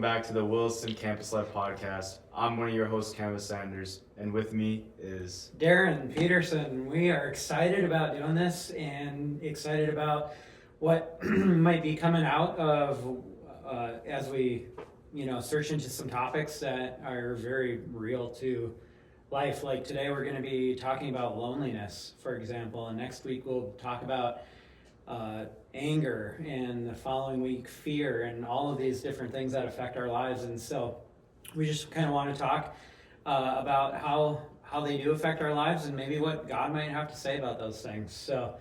back to the Williston Campus Life Podcast. I'm one of your hosts, Canvas Sanders, and with me is Daryn, Pederson. We are excited about doing this and excited about what might be coming out of as we, search into some topics that are very real to life. Like today, we're going to be talking about loneliness, for example, and next week we'll talk about anger, and the following week fear, and all of these different things that affect our lives. And so we just kind of want to talk about how they do affect our lives and maybe what God might have to say about those things. So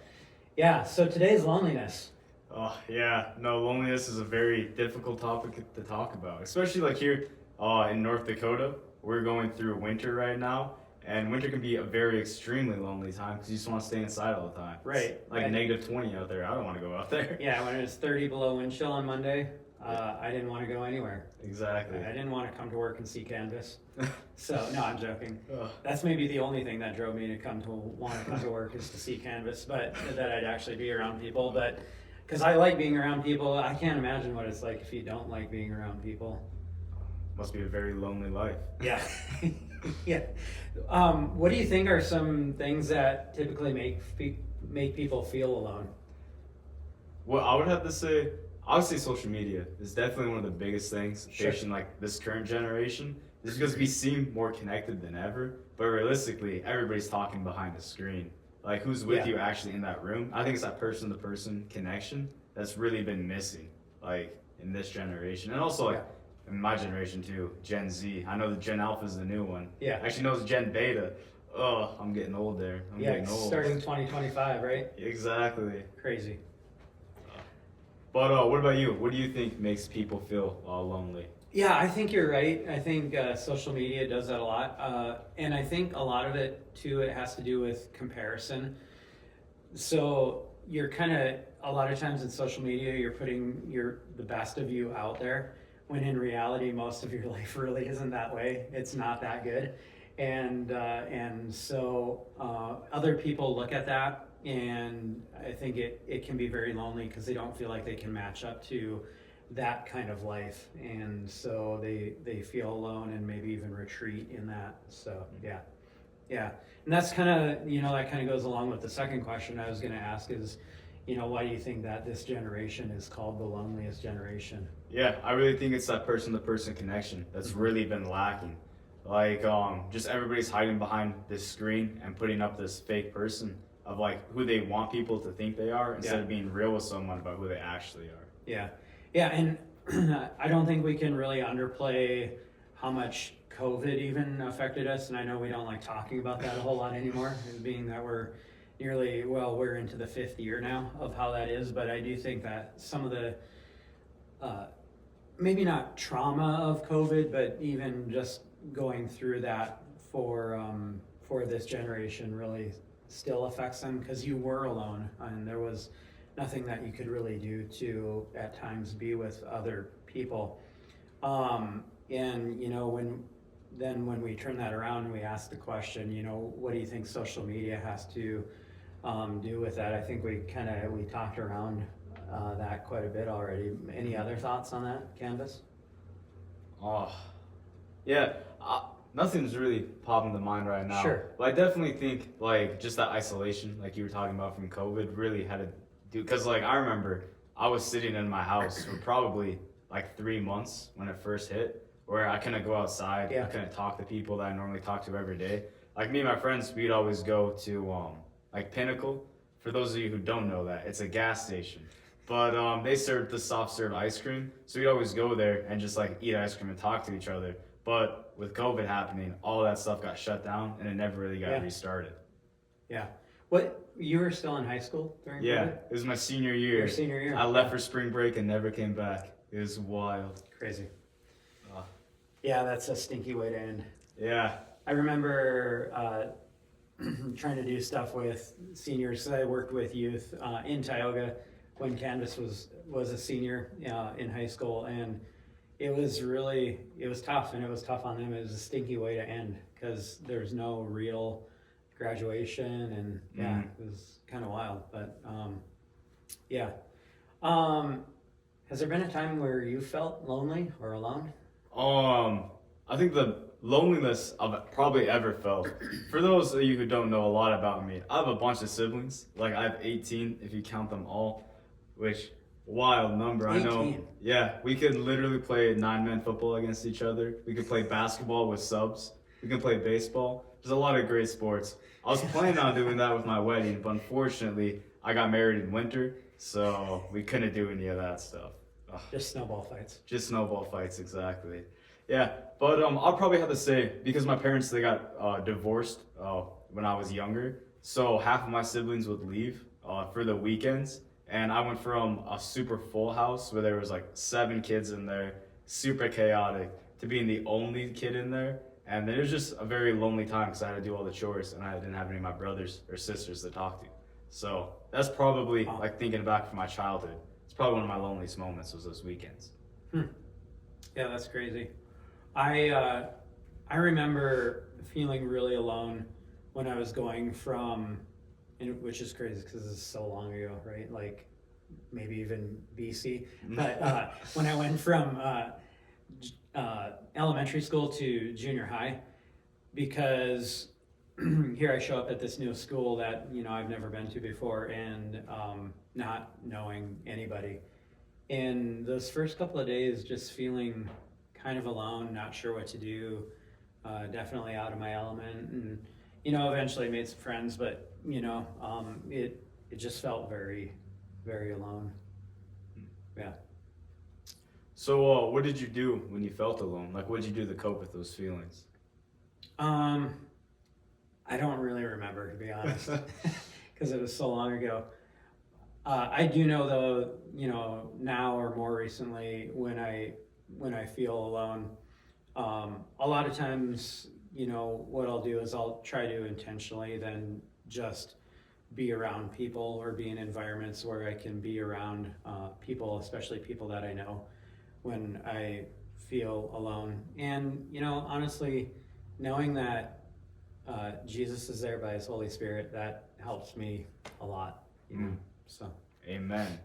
today's loneliness. Oh yeah, no, loneliness is a very difficult topic to talk about, especially like here in North Dakota. We're going through winter right now, and winter can be a very extremely lonely time because you just want to stay inside all the time. Right. It's like negative 20 out there. I don't want to go out there. Yeah, when it was 30 below wind chill on Monday, I didn't want to go anywhere. Exactly. I didn't want to come to work and see Canvas. So, no, I'm joking. Ugh. That's maybe the only thing that drove me to want to come to work is to see Canvas, but that I'd actually be around people. But because I like being around people, I can't imagine what it's like if you don't like being around people. Must be a very lonely life. Yeah. Yeah. What do you think are some things that typically make people feel alone? Well, I would have to say, obviously social media is definitely one of the biggest things Sure. facing like this current generation. Just because we seem more connected than ever, but realistically, everybody's talking behind the screen. Like, who's with you actually in that room? I think it's that person-to-person connection that's really been missing, like, in this generation. And also, like, in my generation, too, Gen Z. I know the Gen Alpha is the new one. Yeah. Actually, knows Gen Beta. Oh, I'm getting old there. I'm getting old. Starting 2025, right? Exactly. Crazy. But what about you? What do you think makes people feel lonely? Yeah, I think you're right. I think social media does that a lot. And I think a lot of it, too, it has to do with comparison. So you're kind of, a lot of times in social media, you're putting the best of you out there, when in reality, most of your life really isn't that way. It's not that good. And so other people look at that, and I think it can be very lonely because they don't feel like they can match up to that kind of life, and so they feel alone and maybe even retreat in that. So yeah, and that's kind of that kind of goes along with the second question I was going to ask is, why do you think that this generation is called the loneliest generation? Yeah, I really think it's that person-to-person connection that's really been lacking. Like, just everybody's hiding behind this screen and putting up this fake person of like who they want people to think they are instead of being real with someone about who they actually are. Yeah, and I don't think we can really underplay how much COVID even affected us, and I know we don't like talking about that a whole lot anymore, being that we're we're into the 5th year now of how that is, but I do think that some of the maybe not trauma of COVID, but even just going through that for this generation really still affects them, because you were alone and there was nothing that you could really do to at times be with other people. And when we turn that around and we ask the question, what do you think social media has to do with that? I think we talked around that quite a bit already. Any other thoughts on that, Canvas? Oh, yeah. Nothing's really popping to mind right now. Sure. But I definitely think like just that isolation, like you were talking about from COVID, really had to do. Because like I remember I was sitting in my house for probably like 3 months when it first hit, where I couldn't go outside. I couldn't talk to people that I normally talk to every day. Like me and my friends, we'd always go to like Pinnacle. For those of you who don't know that, it's a gas station. But they served the soft serve ice cream, so we'd always go there and just like eat ice cream and talk to each other. But with COVID happening, all that stuff got shut down and it never really got restarted. Yeah. You were still in high school during COVID? Yeah, it was my senior year. Your senior year. I left for spring break and never came back. It was wild. Crazy. Yeah, that's a stinky way to end. Yeah. I remember trying to do stuff with seniors. So I worked with youth in Tioga when Canvas was a senior in high school, and it was tough, and it was tough on them. It was a stinky way to end because there's no real graduation, and it was kind of wild. But Has there been a time where you felt lonely or alone? I think the loneliness I've probably ever felt. For those of you who don't know a lot about me, I have a bunch of siblings. Like I have 18 if you count them all, which wild number. 18. I know. Yeah, we could literally play 9-man football against each other. We could play basketball with subs. We can play baseball. There's a lot of great sports. I was planning on doing that with my wedding, but unfortunately, I got married in winter, so we couldn't do any of that stuff. Ugh. Just snowball fights. Just snowball fights, exactly. Yeah, but I'll probably have to say, because my parents, they got divorced when I was younger, so half of my siblings would leave for the weekends, and I went from a super full house where there was like 7 kids in there, super chaotic, to being the only kid in there, and it was just a very lonely time because I had to do all the chores, and I didn't have any of my brothers or sisters to talk to. So that's probably, like thinking back from my childhood, it's probably one of my loneliest moments was those weekends. Yeah, that's crazy. I remember feeling really alone when I was going from, which is crazy because this is so long ago, right? Like maybe even BC. But when I went from elementary school to junior high, because here I show up at this new school that I've never been to before, and not knowing anybody. In those first couple of days, just feeling kind of alone, not sure what to do, definitely out of my element, and eventually made some friends, but it just felt very, very alone. Yeah. So what did you do when you felt alone? Like, what did you do to cope with those feelings? I don't really remember, to be honest, because it was so long ago. I do know though, now or more recently, when I feel alone, a lot of times, what I'll do is I'll try to intentionally then just be around people or be in environments where I can be around people, especially people that I know, when I feel alone. And, honestly, knowing that Jesus is there by his Holy Spirit, that helps me a lot, so. Amen.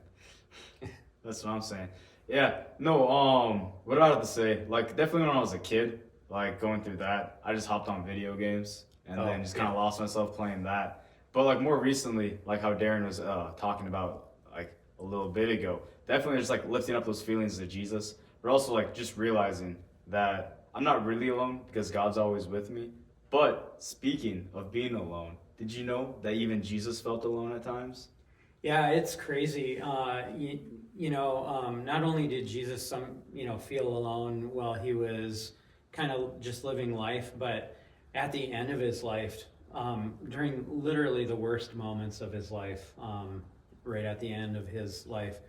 That's what I'm saying. Yeah, no, what do I have to say? Like, definitely when I was a kid, like, going through that, I just hopped on video games and then just kind of lost myself playing that. But, like, more recently, like how Daryn was talking about, like, a little bit ago, definitely just, like, lifting up those feelings to Jesus, but also, like, just realizing that I'm not really alone because God's always with me. But speaking of being alone, did you know that even Jesus felt alone at times? Yeah, it's crazy. Not only did Jesus feel alone while he was kind of just living life, but at the end of his life, during literally the worst moments of his life, right at the end of his life,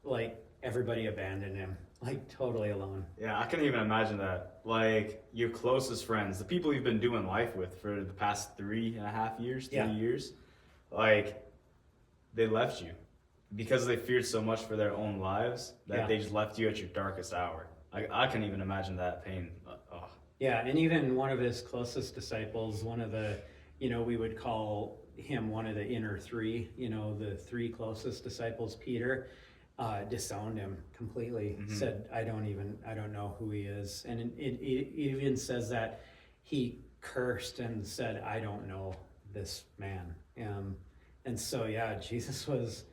like everybody abandoned him, like totally alone. Yeah, I can't even imagine that. Like your closest friends, the people you've been doing life with for the past 3.5 years, 3 years, like they left you because they feared so much for their own lives that they just left you at your darkest hour. I can't even imagine that pain. Yeah, and even one of his closest disciples, one of the, we would call him one of the inner 3, the 3 closest disciples, Peter, disowned him completely, said, I don't know who he is. And it even says that he cursed and said, I don't know this man. And so, Jesus was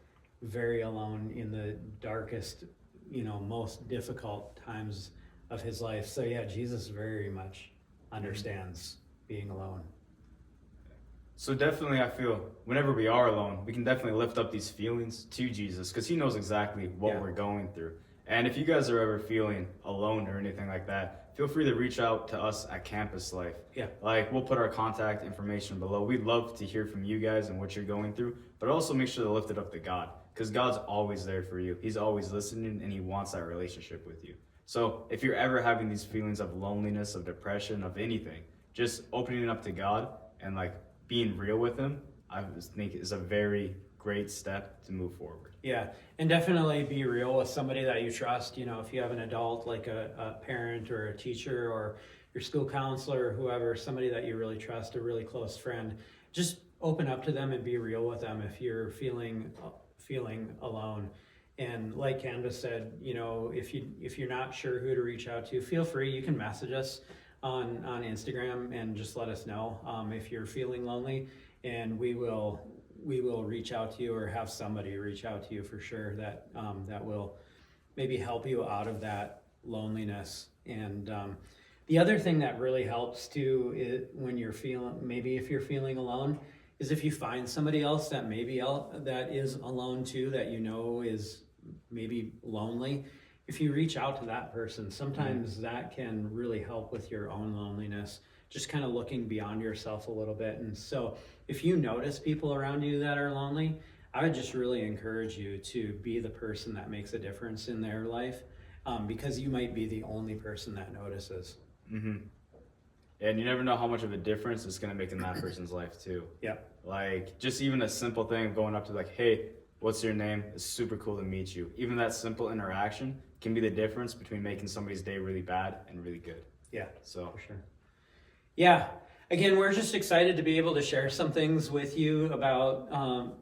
very alone in the darkest, most difficult times of his life. So Jesus very much understands being alone. So definitely I feel whenever we are alone, we can definitely lift up these feelings to Jesus because he knows exactly what we're going through. And if you guys are ever feeling alone or anything like that, feel free to reach out to us at Campus Life. Yeah. Like we'll put our contact information below. We'd love to hear from you guys and what you're going through, but also make sure to lift it up to God because God's always there for you. He's always listening and he wants that relationship with you. So if you're ever having these feelings of loneliness, of depression, of anything, just opening it up to God and like being real with him, I think is a very great step to move forward. Yeah, and definitely be real with somebody that you trust. If you have an adult like a parent or a teacher or your school counselor or whoever, somebody that you really trust, a really close friend, just open up to them and be real with them if you're feeling alone. And like Canvas said, you know, if you're not sure who to reach out to, feel free. You can message us on Instagram and just let us know if you're feeling lonely, and we will reach out to you, or have somebody reach out to you for sure that that will maybe help you out of that loneliness. And the other thing that really helps too is when you're if you're feeling alone, is if you find somebody else that that is alone too, that you know is maybe lonely. If you reach out to that person, sometimes that can really help with your own loneliness, just kind of looking beyond yourself a little bit. And so if you notice people around you that are lonely, I would just really encourage you to be the person that makes a difference in their life, because you might be the only person that notices. Mm-hmm. And you never know how much of a difference it's going to make in that person's life too. Yeah. Like just even a simple thing of going up to like, hey, what's your name? It's super cool to meet you. Even that simple interaction can be the difference between making somebody's day really bad and really good. Yeah, so for sure. Yeah. Again, we're just excited to be able to share some things with you about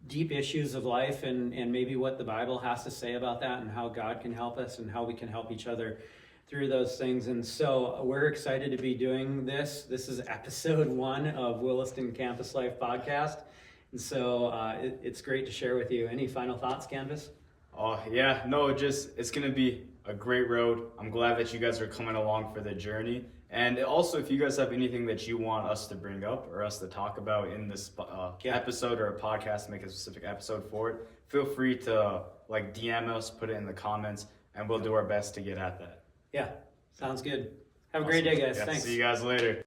deep issues of life, and maybe what the Bible has to say about that, and how God can help us, and how we can help each other through those things. And so we're excited to be doing this. This is episode 1 of Williston Campus Life Podcast. And so it's great to share with you. Any final thoughts, Canvas? Oh, yeah. No, it's going to be a great road. I'm glad that you guys are coming along for the journey. And also, if you guys have anything that you want us to bring up or us to talk about in this episode or a podcast, make a specific episode for it, feel free to DM us, put it in the comments, and we'll do our best to get at that. Yeah, sounds good. Have a great day, guys. Yeah, Thanks. See you guys later.